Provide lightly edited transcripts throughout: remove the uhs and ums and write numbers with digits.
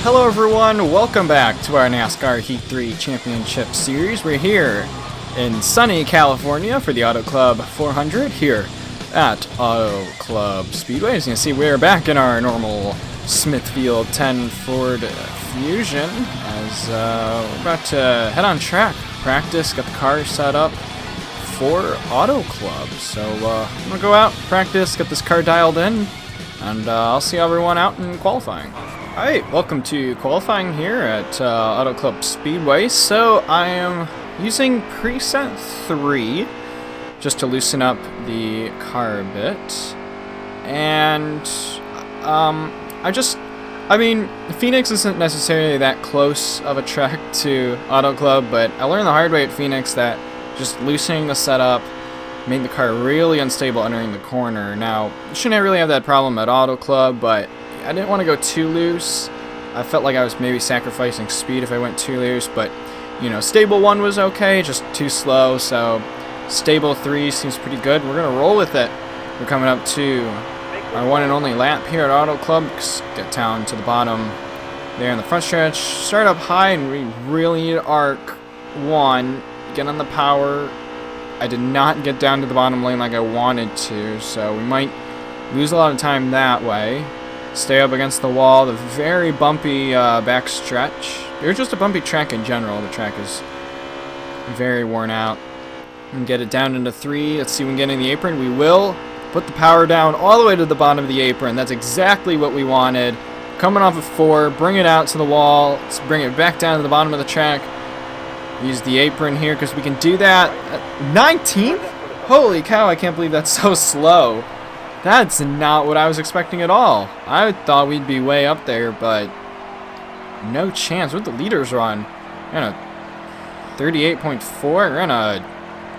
Hello everyone, welcome back to our NASCAR Heat 3 Championship Series. We're here in sunny California for the Auto Club 400 here at Auto Club Speedway. As you can see, we're back in our normal Smithfield 10 Ford Fusion as we're about to head on track, practice, get the car set up for Auto Club. So I'm going to go out, practice, get this car dialed in, and I'll see everyone out in qualifying. Alright, welcome to qualifying here at Auto Club Speedway. So I am using preset 3 just to loosen up the car a bit. And I mean, Phoenix isn't necessarily that close of a track to Auto Club, but I learned the hard way at Phoenix that just loosening the setup made the car really unstable entering the corner. Now, you shouldn't really have that problem at Auto Club, but I didn't want to go too loose. I felt like I was maybe sacrificing speed if I went too loose, but, you know, stable 1 was okay, just too slow, so stable 3 seems pretty good. We're going to roll with it. We're coming up to our one and only lap here at Auto Club. Get down to the bottom there in the front stretch. Start up high, and we really need arc 1. Get on the power. I did not get down to the bottom lane like I wanted to, so we might lose a lot of time that way. Stay up against the wall, the very bumpy back stretch. It was just a bumpy track in general. The track is very worn out. And get it down into 3. Let's see if we can get in the apron. We will. Put the power down all the way to the bottom of the apron. That's exactly what we wanted. Coming off of 4, bring it out to the wall. Let's bring it back down to the bottom of the track. Use the apron here because we can do that. 19th? Holy cow, I can't believe that's so slow. That's not what I was expecting at all. I thought we'd be way up there, but no chance. What the leaders run? We're in a 38.4. We're in a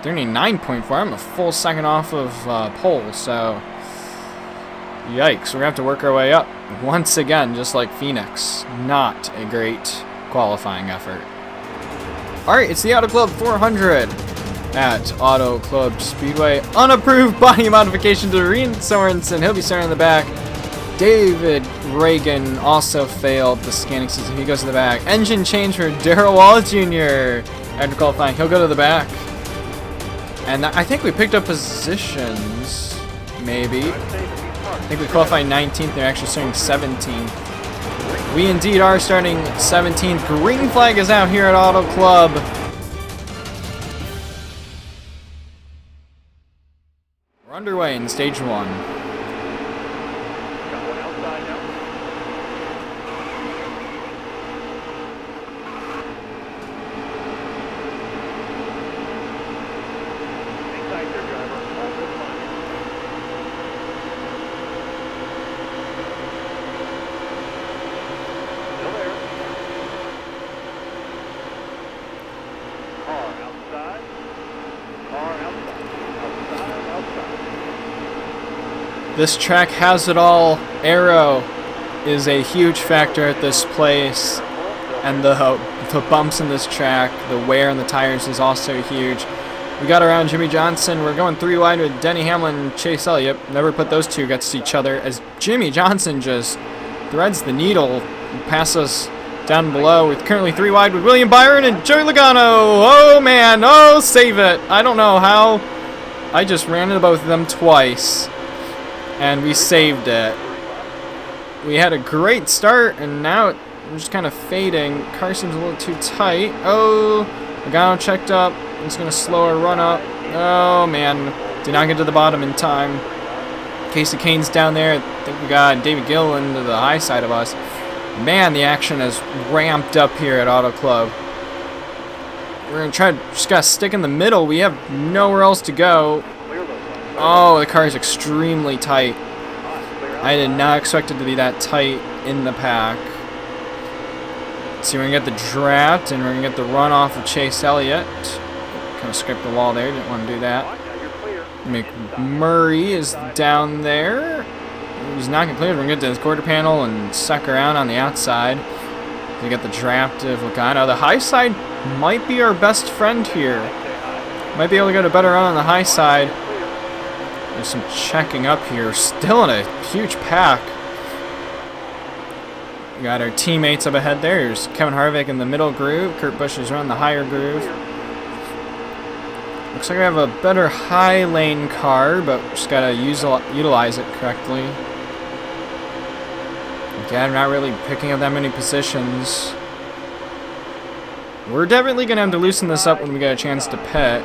39.4. I'm a full second off of pole, so yikes. We're going to have to work our way up once again, just like Phoenix. Not a great qualifying effort. Alright, it's the Auto Club 400 at Auto Club Speedway. Unapproved body modification to Reed Sorensen. He'll be starting in the back. David Reagan also failed the scanning system. He goes to the back. Engine change for Darrell Wallace Jr. After qualifying, he'll go to the back. And I think we picked up positions, maybe. I think we qualified 19th. They're actually starting 17th. We indeed are starting 17th. Green flag is out here at Auto Club. We're underway in stage 1. This track has it all. Aero is a huge factor at this place, and the bumps in this track, the wear on the tires is also huge. We got around Jimmy Johnson. We're going 3 wide with Denny Hamlin and Chase Elliott. Never put those two against each other as Jimmy Johnson just threads the needle and passes us down below. We're currently 3 wide with William Byron and Joey Logano. Oh man, oh save it. I don't know how. I just ran into both of them twice. And we saved it. We had a great start, and now we're just kind of fading. Car seems a little too tight. Oh, Logano checked up. It's going to slow our run up. Oh, man. Did not get to the bottom in time. Casey Kane's down there. I think we got David Gilliland to the high side of us. Man, the action has ramped up here at Auto Club. We're going to try to just got to stick in the middle. We have nowhere else to go. Oh, the car is extremely tight. I did not expect it to be that tight in the pack. Let's see, we're going to get the draft, and we're going to get the runoff of Chase Elliott. Kind of scraped the wall there, didn't want to do that. McMurray is down there. He's not going to clear. We're going to get to his quarter panel and suck around on the outside. We get the draft of Logano. The high side might be our best friend here. Might be able to get a better run on the high side. There's some checking up here. Still in a huge pack. We got our teammates up ahead there. There's Kevin Harvick in the middle groove. Kurt Busch is running the higher groove. Looks like we have a better high lane car, but just gotta utilize it correctly. Again, not really picking up that many positions. We're definitely gonna have to loosen this up when we get a chance to pit.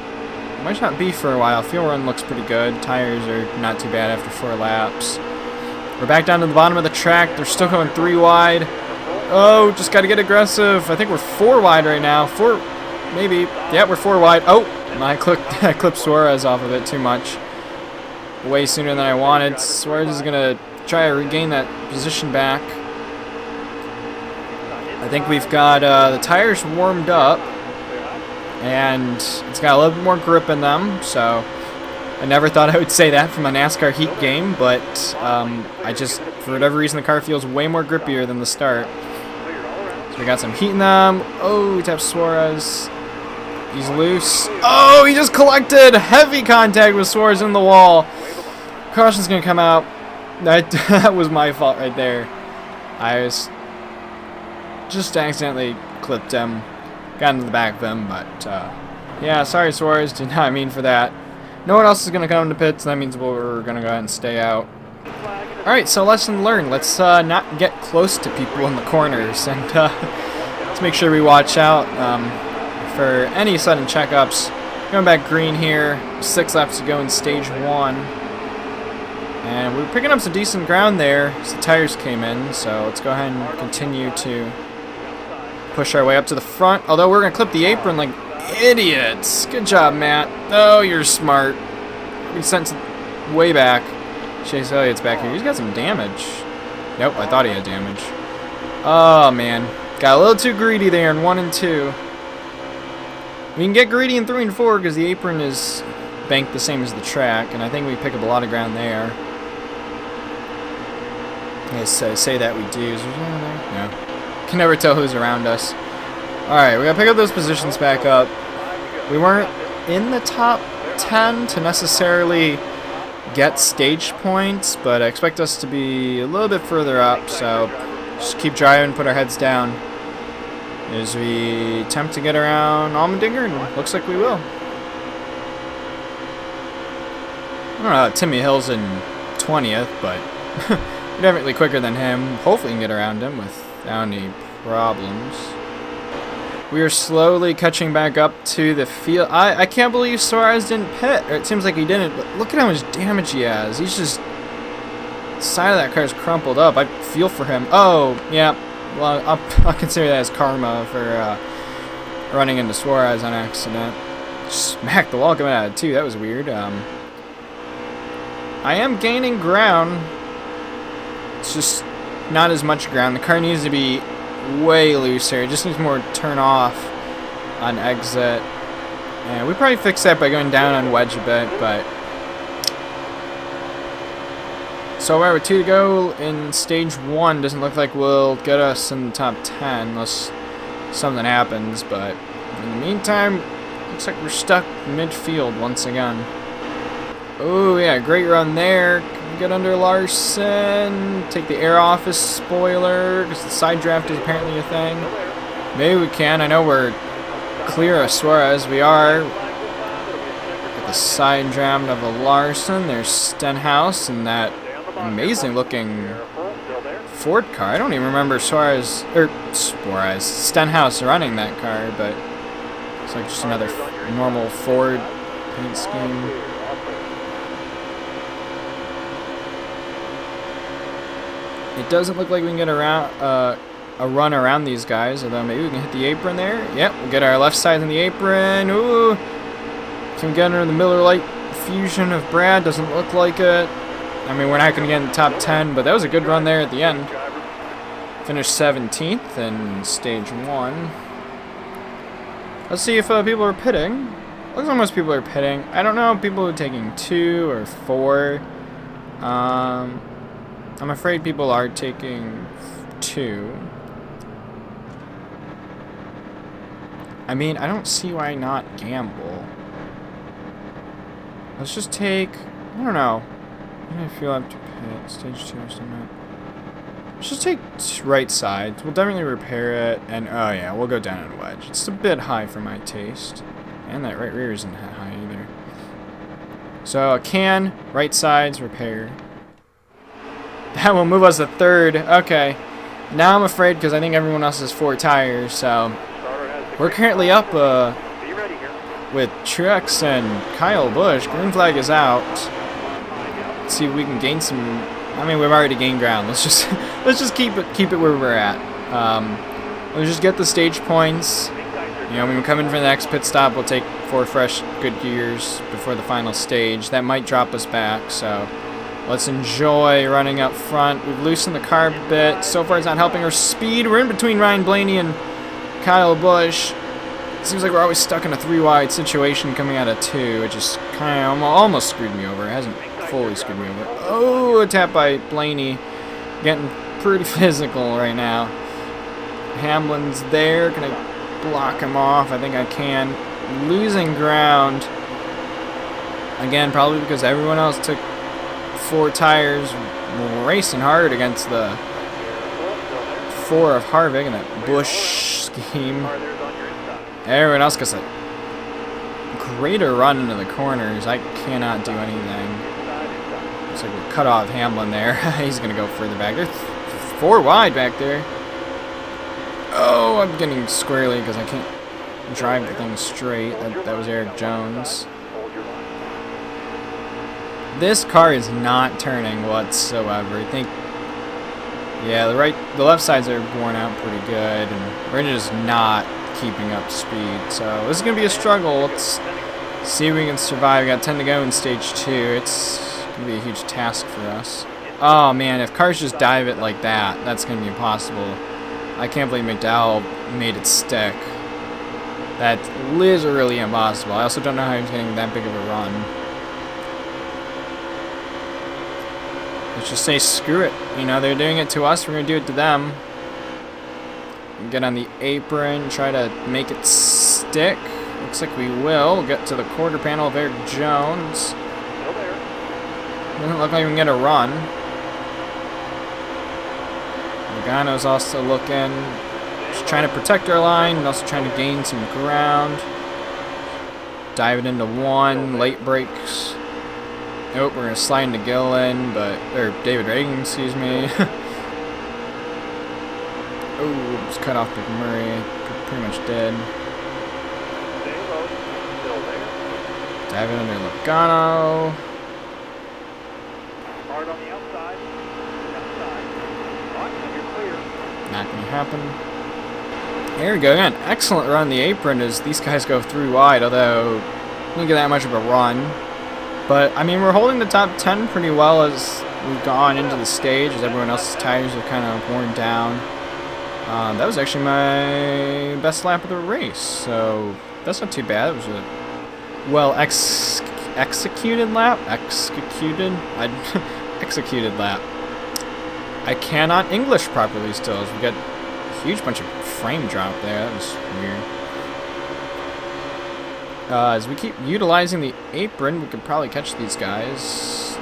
Might not be for a while. Fuel run looks pretty good. Tires are not too bad after 4 laps. We're back down to the bottom of the track. They're still going 3 wide. Oh, just got to get aggressive. I think we're 4 wide right now. 4, maybe. Yeah, we're 4 wide. Oh, I clipped Suarez off of it too much. Way sooner than I wanted. Suarez is going to try to regain that position back. I think we've got the tires warmed up. And it's got a little bit more grip in them, so I never thought I would say that from a NASCAR heat game, but I just, for whatever reason, the car feels way more grippier than the start. So we got some heat in them. Oh, he taps Suarez. He's loose. Oh, he just collected heavy contact with Suarez in the wall. Caution's going to come out. That was my fault right there. I was just accidentally clipped him. Got into the back of him, but yeah, sorry Suarez, did not mean for that. No one else is going to come into pits, so that means we're going to go ahead and stay out. Alright, so lesson learned. Let's not get close to people in the corners, and let's make sure we watch out for any sudden checkups. Going back green here, 6 laps to go in stage 1. And we're picking up some decent ground there as the tires came in, so let's go ahead and continue to push our way up to the front, although we're going to clip the apron like idiots. Good job, Matt. Oh, you're smart. We sent way back. Chase Elliott's back here. He's got some damage. Nope, I thought he had damage. Oh, man. Got a little too greedy there in 1 and 2. We can get greedy in 3 and 4 because the apron is banked the same as the track, and I think we pick up a lot of ground there. I say that we do. Is there anyone there? No. Can never tell who's around us. Alright, we gotta pick up those positions back up. We weren't in the top 10 to necessarily get stage points, but I expect us to be a little bit further up, so just keep driving, put our heads down as we attempt to get around Allmendinger, and looks like we will. I don't know, Timmy Hill's in 20th, but we're definitely quicker than him. Hopefully we can get around him without any problems. We are slowly catching back up to the field. I can't believe Suarez didn't pit. Or it seems like he didn't, but look at how much damage he has. He's just... the side of that car is crumpled up. I feel for him. Oh, yeah. Well, I'll consider that as karma for running into Suarez on accident. Smacked the wall coming out of it, too. That was weird. I am gaining ground. It's just not as much ground. The car needs to be way looser. It just needs more turn off on exit. And we probably fix that by going down on wedge a bit, but so we're with 2 to go in stage 1. Doesn't look like we'll get us in the top 10 unless something happens, but in the meantime, looks like we're stuck midfield once again. Oh yeah, great run there. Get under Larson, take the air off his spoiler, because the side draft is apparently a thing. Maybe we can. I know we're clear of Suarez. We are. Get the side draft of a Larson. There's Stenhouse and that amazing looking Ford car. I don't even remember Stenhouse running that car, but it's like just another normal Ford paint scheme. It doesn't look like we can get around a run around these guys, although maybe we can hit the apron there. Yep, we'll get our left side in the apron. Ooh, can we get under the Miller Lite fusion of Brad? Doesn't look like it. I mean, we're not going to get in the top 10, but that was a good run there at the end. Finished 17th in stage 1. Let's see if people are pitting. Looks like most people are pitting. I don't know if people are taking 2 or 4. I'm afraid people are taking 2. I mean, I don't see why not gamble. Let's just take... I don't know. I feel I have to pit. Stage 2 or something. Let's just take right side. We'll definitely repair it. And, oh yeah, we'll go down on wedge. It's a bit high for my taste. And that right rear isn't that high either. So, right sides, repair. That will move us to third. Okay. Now I'm afraid because I think everyone else has 4 tires. So, we're currently up with Truex and Kyle Busch. Green flag is out. Let's see if we can gain some. I mean, we've already gained ground. Let's just keep it where we're at. Let's just get the stage points. You know, when we come in for the next pit stop, we'll take 4 fresh good gears before the final stage. That might drop us back. So let's enjoy running up front. We've loosened the car a bit. So far, it's not helping our speed. We're in between Ryan Blaney and Kyle Busch. Seems like we're always stuck in a 3-wide situation coming out of 2. It just kind of almost screwed me over. It hasn't fully screwed me over. Oh, a tap by Blaney. Getting pretty physical right now. Hamlin's there. Can I block him off? I think I can. Losing ground. Again, probably because everyone else took 4 tires. We're racing hard against the 4 of Harvick and that Busch scheme. Everyone else gets a greater run into the corners. I cannot do anything. Looks like we'll cut off Hamlin there. He's going to go further back. They're 4 wide back there. Oh, I'm getting squarely because I can't drive the thing straight. That was Aric Jones. This car is not turning whatsoever. I think, yeah, the left sides are worn out pretty good, and we're just not keeping up speed. So this is going to be a struggle. Let's see if we can survive. We got 10 to go in stage 2. It's going to be a huge task for us. Oh man, if cars just dive it like that, that's going to be impossible. I can't believe McDowell made it stick. That's literally impossible. I also don't know how he's getting that big of a run. Let's just say screw it. You know, they're doing it to us, we're going to do it to them. Get on the apron, try to make it stick. Looks like we will. Get to the quarter panel of Aric Jones. Doesn't look like we can get a run. Logano's also looking. Just trying to protect our line and also trying to gain some ground. Dive it into 1. Late brakes. Nope, we're going to slide into Gillen, or David Reagan, excuse me. Oh, just cut off McMurray. Pretty much dead. Diving under Logano. Hard on the outside. Not going to happen. There we go. Again, excellent run on the apron as these guys go 3 wide, although I didn't get that much of a run. But, I mean, we're holding the top 10 pretty well as we've gone into the stage, as everyone else's tires are kind of worn down. That was actually my best lap of the race, so that's not too bad. It was a well executed lap. Executed lap. I cannot English properly still, as we got a huge bunch of frame drop there. That was weird. As we keep utilizing the apron, we could probably catch these guys.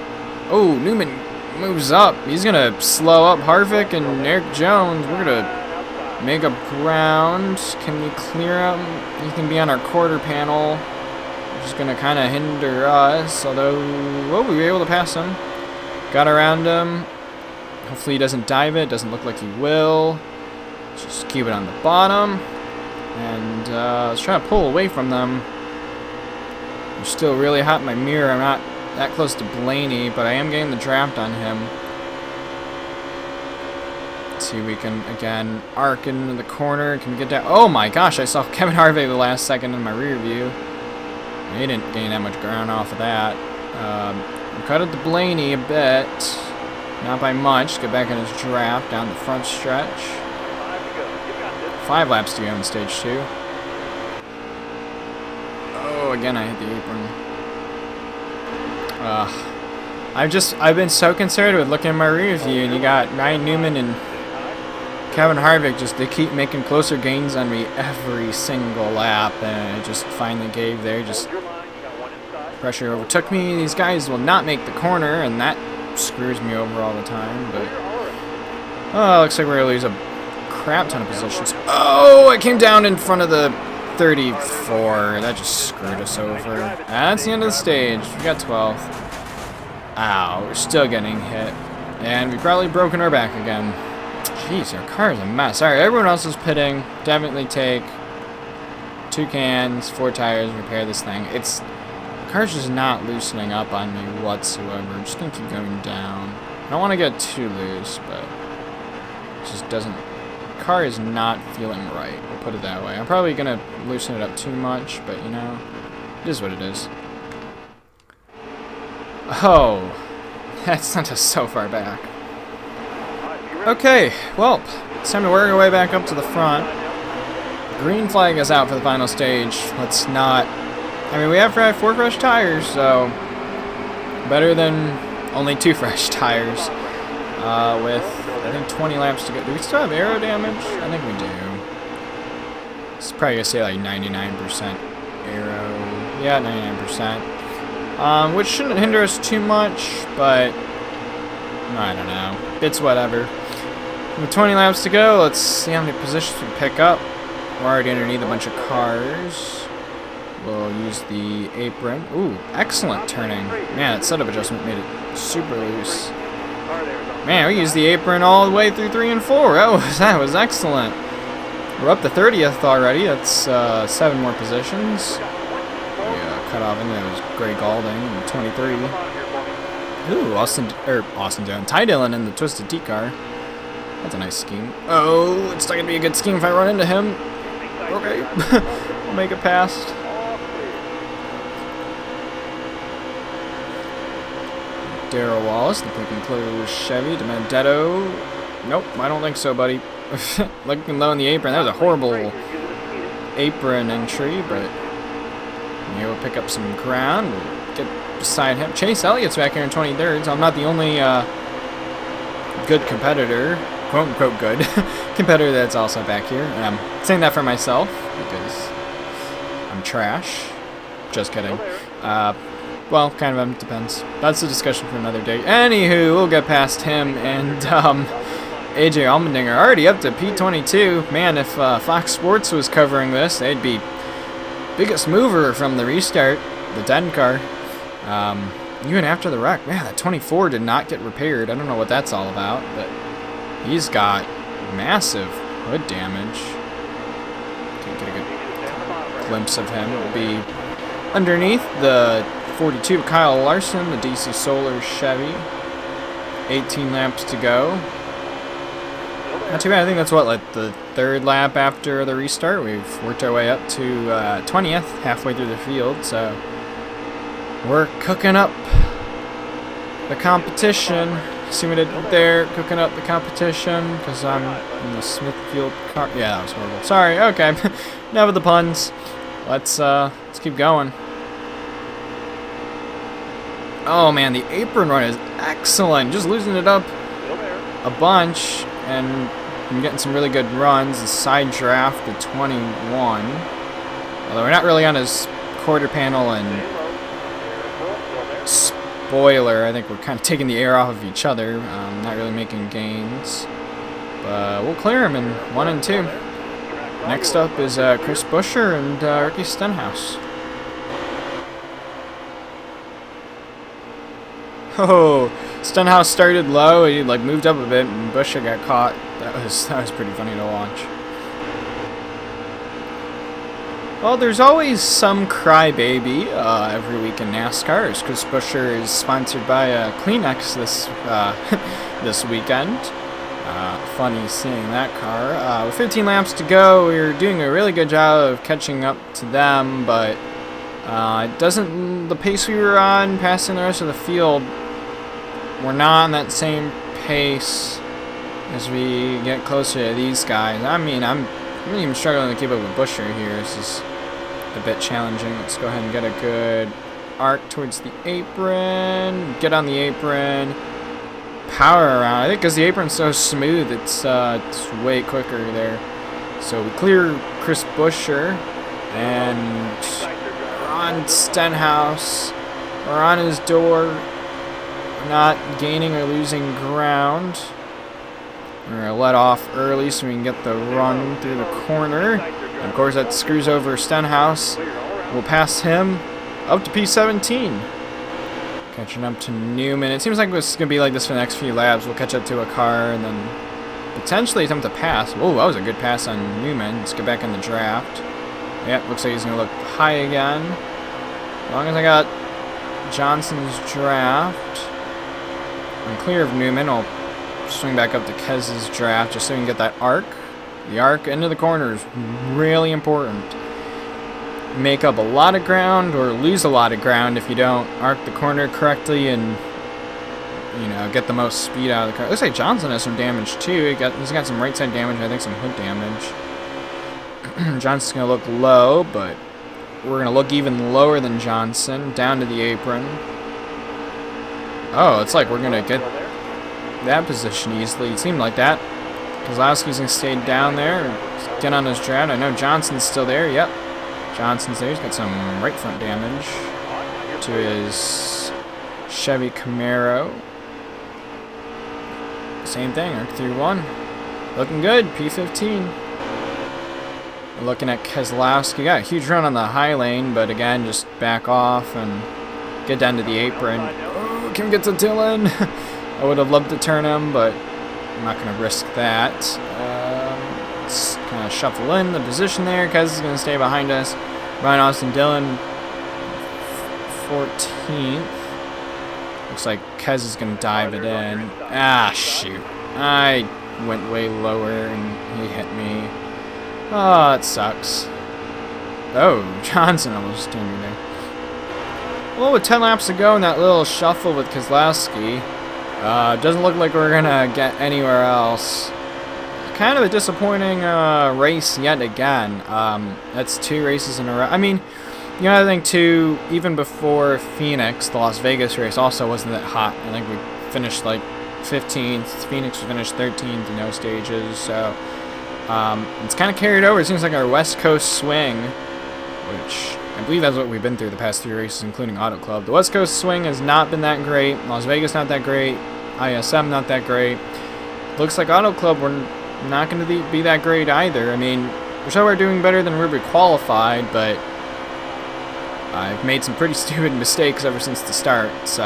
Oh, Newman moves up. He's going to slow up Harvick and Aric Jones. We're going to make up ground. Can we clear him? He can be on our quarter panel. Which is going to kind of hinder us. Although, well, we were able to pass him. Got around him. Hopefully he doesn't dive it. Doesn't look like he will. Let's just keep it on the bottom. And let's try to pull away from them. I'm still really hot in my mirror. I'm not that close to Blaney, but I am getting the draft on him. Let's see if we can, again, arc into the corner. Can we get down? Oh my gosh, I saw Kevin Harvick the last second in my rear view. He didn't gain that much ground off of that. We cut it to Blaney a bit. Not by much. Get back in his draft down the front stretch. 5 laps to go in stage 2. Oh, again I hit the apron. I've been so concerned with looking at my rear view, and you got Ryan Newman and Kevin Harvick, they keep making closer gains on me every single lap, and it just finally gave there. Just pressure overtook me. These guys will not make the corner, and that screws me over all the time. But Oh, looks like we're going to lose a crap ton of positions. Oh, I came down in front of the 34. That just screwed us over. That's the end of the stage. We got 12th. Ow, we're still getting hit. And we probably broken our back again. Jeez, our car is a mess. Alright, everyone else is pitting. Definitely take 2 cans, 4 tires, repair this thing. The car's just not loosening up on me whatsoever. I'm just going to keep going down. I don't want to get too loose, but it just doesn't... The car is not feeling right. We'll put it that way. I'm probably going to loosen it up too much, but you know, it is what it is. Oh, that sent us so far back. Okay, well, it's time to work our way back up to the front. Green flag is out for the final stage. Let's not... I mean, we have 4 fresh tires, so... better than only 2 fresh tires. With, I think, 20 laps to go. Do we still have aero damage? I think we do. It's probably going to say like 99% aero. Yeah, 99%. Which shouldn't hinder us too much, but... I don't know. It's whatever. With 20 laps to go, let's see how many positions we pick up. We're already underneath a bunch of cars. We'll use the apron. Ooh, excellent turning. Man, that setup adjustment made it super loose. Man, we used the apron all the way through 3 and 4. That was excellent. We're up to 30th already. That's 7 more positions. Yeah, cut off, and it was Greg Galding in 23. Ooh, Austin Dillon. Ty Dillon in the Twisted Tea car. That's a nice scheme. Oh, it's not going to be a good scheme if I run into him. Okay. I'll make it past. Darrell Wallace, the Pick and Close Chevy. DiMendetto. Nope, I don't think so, buddy. Looking low in the apron. That was a horrible apron entry, but maybe we'll pick up some ground. We'll get beside him. Chase Elliott's back here in 23rd, so I'm not the only good competitor, quote-unquote good, competitor that's also back here. And I'm saying that for myself, because I'm trash. Just kidding. Well, kind of, depends. That's a discussion for another day. Anywho, we'll get past him, and AJ Allmendinger already up to P22. Man, if Fox Sports was covering this, they'd be biggest mover from the restart, the Den car. Even after the wreck, man, that 24 did not get repaired. I don't know what that's all about, but he's got massive hood damage. Can't get a good glimpse of him. It'll be underneath the 42 Kyle Larson, the DC Solar Chevy. 18 laps to go. Not too bad. I think that's what, like the 3rd lap after the restart. We've worked our way up to 20th, halfway through the field, so we're cooking up the competition. See what I did there? Cooking up the competition because I'm in the Smithfield car. Yeah, that was horrible. Sorry. Okay, enough of the puns. Let's keep going. Oh man, the apron run is excellent. Just losing it up a bunch, and I'm getting some really good runs. The side draft to 21. Although we're not really on his quarter panel and spoiler. I think we're kind of taking the air off of each other. Not really making gains. But we'll clear him in 1 and 2. Next up is Chris Buescher and Ricky Stenhouse. Oh, Stenhouse started low. He like moved up a bit, and Buescher got caught. That was pretty funny to watch. Well, there's always some crybaby every week in NASCAR. As Chris Buescher is sponsored by Kleenex this weekend. Funny seeing that car. With 15 laps to go, we're doing a really good job of catching up to them, but it doesn't. The pace we were on, passing the rest of the field, we're not on that same pace as we get closer to these guys. I mean, I'm even struggling to keep up with Buescher here. This is a bit challenging. Let's go ahead and get a good arc towards the apron. Get on the apron. Power around. I think because the apron's so smooth, it's way quicker there. So we clear Chris Buescher, and we're on Stenhouse. We're on his door. We're not gaining or losing ground. We're going to let off early so we can get the run through the corner. And of course, that screws over Stenhouse. We'll pass him up to P17. Catching up to Newman. It seems like it's going to be like this for the next few laps. We'll catch up to a car and then potentially attempt to pass. Oh, that was a good pass on Newman. Let's get back in the draft. Yep, looks like he's going to look high again. As long as I got Johnson's draft, I'm clear of Newman. I'll swing back up to Kez's draft just so we can get that arc. The arc into the corner is really important. Make up a lot of ground or lose a lot of ground if you don't arc the corner correctly and, you know, get the most speed out of the car. Looks like Johnson has some damage too. He's got some right side damage, I think some hood damage. Johnson's going to look low, but we're going to look even lower than Johnson, down to the apron. Oh, it's like we're going to get that position easily. It seemed like that. Kozlowski's going to stay down there and get on his draft. I know Johnson's still there. Yep. Johnson's there. He's got some right front damage to his Chevy Camaro. Same thing. Arc through 1. Looking good. P15. We're looking at Keselowski. Got a huge run on the high lane, but again, just back off and get down to the apron. Oh, can we get to Dylan? I would have loved to turn him, but I'm not going to risk that. Let's kind of shuffle in the position there. Kez is going to stay behind us. Ryan Austin Dillon, 14th. Looks like Kez is going to dive it in. Ah, shoot. I went way lower and he hit me. Oh, that sucks. Oh, Johnson almost turned me there. Well, with 10 laps to go and that little shuffle with Keselowski, doesn't look like we're going to get anywhere else. Kind of a disappointing race yet again. That's 2 races in a row. I mean, you know, I think too, even before Phoenix, the Las Vegas race also wasn't that hot. I think we finished like 15th. Phoenix finished 13th in those stages. So it's kind of carried over. It seems like our West Coast swing, which I believe that's what we've been through the past 3 races, including Auto Club. The West Coast swing has not been that great. Las Vegas not that great. ISM not that great. Looks like Auto Club we're not going to be that great either. I mean, we sure we're doing better than Ruby qualified, but I've made some pretty stupid mistakes ever since the start. So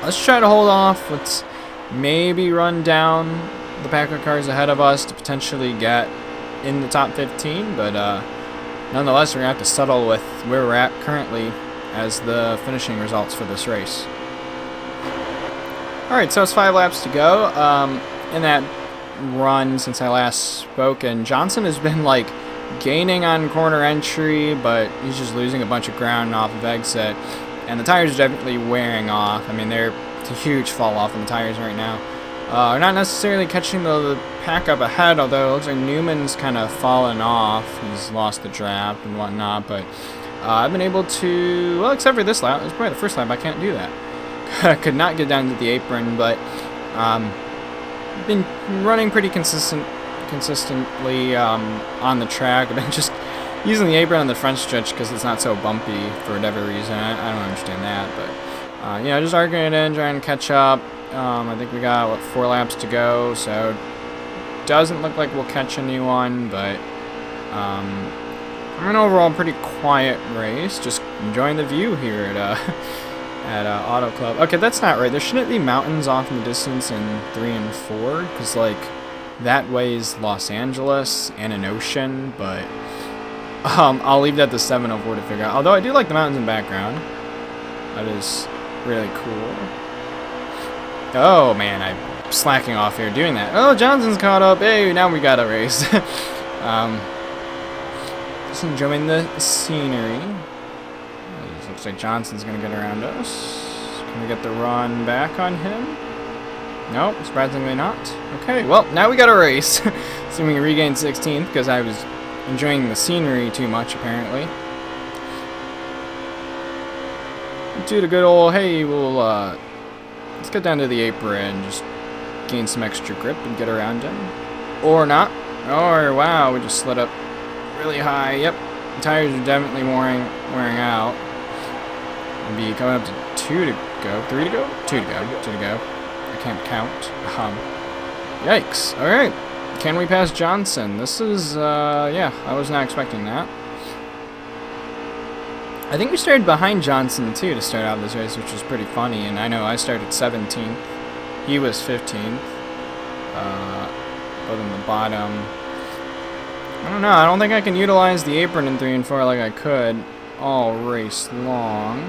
let's try to hold off. Let's maybe run down the pack of cars ahead of us to potentially get in the top 15, but nonetheless, we're going to have to settle with where we're at currently as the finishing results for this race. Alright, so it's 5 laps to go. In that run since I last spoke, and Johnson has been like gaining on corner entry, but he's just losing a bunch of ground off of exit, and the tires are definitely wearing off. I mean, it's a huge fall off in the tires right now. We're not necessarily catching the pack up ahead, although it looks like Newman's kind of fallen off. He's lost the draft and whatnot, but I've been able to, well, except for this lap. It was probably the first lap I can't do that. Could not get down to the apron, but been running pretty consistently on the track. I've been just using the apron on the front stretch because it's not so bumpy for whatever reason. I don't understand that, but you know, just arguing it in, trying to catch up. I think we got, what, 4 laps to go, so doesn't look like we'll catch anyone, but an overall pretty quiet race. Just enjoying the view here at Auto Club. Okay, that's not right. There shouldn't be mountains off in the distance in 3 and 4, because, like, that way is Los Angeles and an ocean, but I'll leave that to 704 to figure out. Although I do like the mountains in the background. That is really cool. Oh, man, I'm slacking off here doing that. Oh, Johnson's caught up. Hey, now we got a race. Just enjoying the scenery. Looks like Johnson's going to get around us. Can we get the run back on him? Nope, surprisingly not. Okay, well, now we got a race. See if we can regain 16th, because I was enjoying the scenery too much, apparently. Do the good old, hey, we'll, let's get down to the apron, just gain some extra grip and get around him. Or not. Or, wow, we just slid up really high. Yep, the tires are definitely wearing out. We'll be coming up to 2 to go. 3 to go? 2 to go. 2 to go. I can't count. Yikes. Alright. Can we pass Johnson? This is, yeah, I was not expecting that. I think we started behind Johnson, too, to start out this race, which was pretty funny. And I know I started 17th. He was 15th. Both in the bottom. I don't know. I don't think I can utilize the apron in 3 and 4 like I could all race long.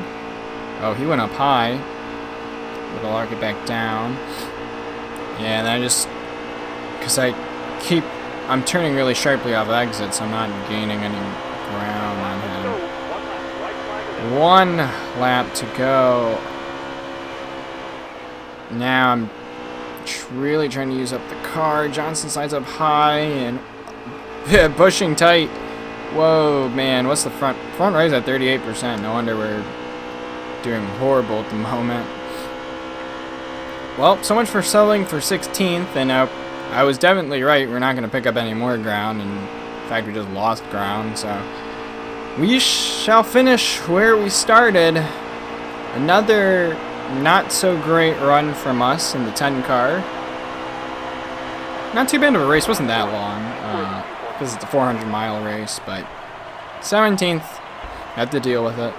Oh, he went up high. But I'll arc it back down. Yeah, and I just... Because I'm turning really sharply off exits, so I'm not gaining any ground on him. 1 lap to go. Now I'm really trying to use up the car. Johnson slides up high and pushing tight. Whoa, man, what's the front? Front right is at 38%. No wonder we're doing horrible at the moment. Well, so much for settling for 16th, and I was definitely right. We're not going to pick up any more ground, and in fact, we just lost ground, so we shall finish where we started. Another not so great run from us in the 10 car. Not too bad of a race, wasn't that long, because it's a 400-mile race, but 17th, had to deal with it.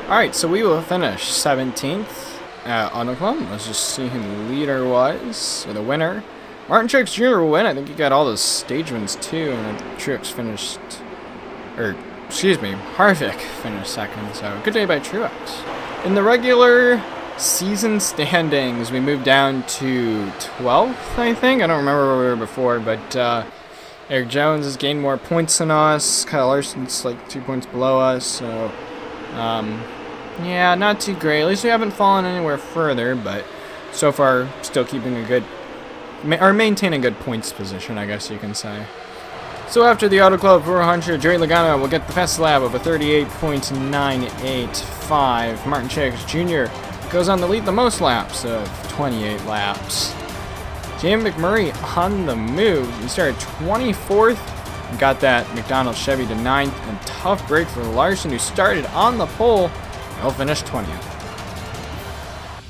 Alright, so we will finish 17th at Auto Club. Let's just see who the leader was, or the winner. Martin Truex Jr. will win. I think he got all those stage wins too, and Truex finished, or excuse me, Harvick finished second, so good day by Truex. In the regular season standings, we moved down to 12th, I think. I don't remember where we were before, but Eric Jones has gained more points than us. Kyle Larson's like 2 points below us, so yeah, not too great. At least we haven't fallen anywhere further, but so far still keeping a good, or maintaining a good points position, I guess you can say. So after the Auto Club 400, Joey Logano will get the fastest lap of a 38.985. Martin Truex Jr. goes on to lead the most laps of 28 laps. Jamie McMurray on the move. He started 24th and got that McDonald's Chevy to 9th. And tough break for Larson, who started on the pole. He'll finish 20th.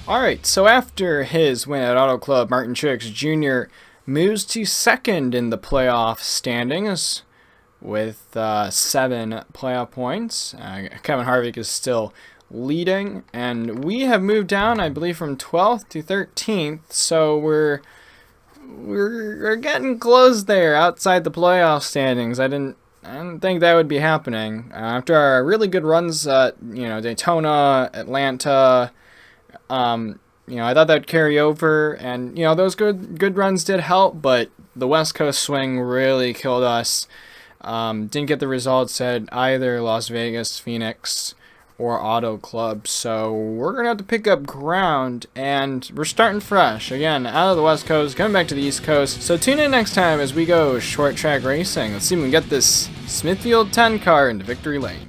Alright, so after his win at Auto Club, Martin Truex Jr. moves to second in the playoff standings with 7 playoff points. Kevin Harvick is still leading, and we have moved down, I believe, from 12th to 13th, so we're getting close there outside the playoff standings. I didn't think that would be happening after our really good runs at Daytona, Atlanta. I thought that'd carry over, and those good runs did help, but the West Coast swing really killed us. Didn't get the results at either Las Vegas, Phoenix, or Auto Club, so we're gonna have to pick up ground, and we're starting fresh again out of the West Coast, coming back to the East Coast. So tune in next time as we go short track racing. Let's see if we can get this Smithfield 10 car into victory lane.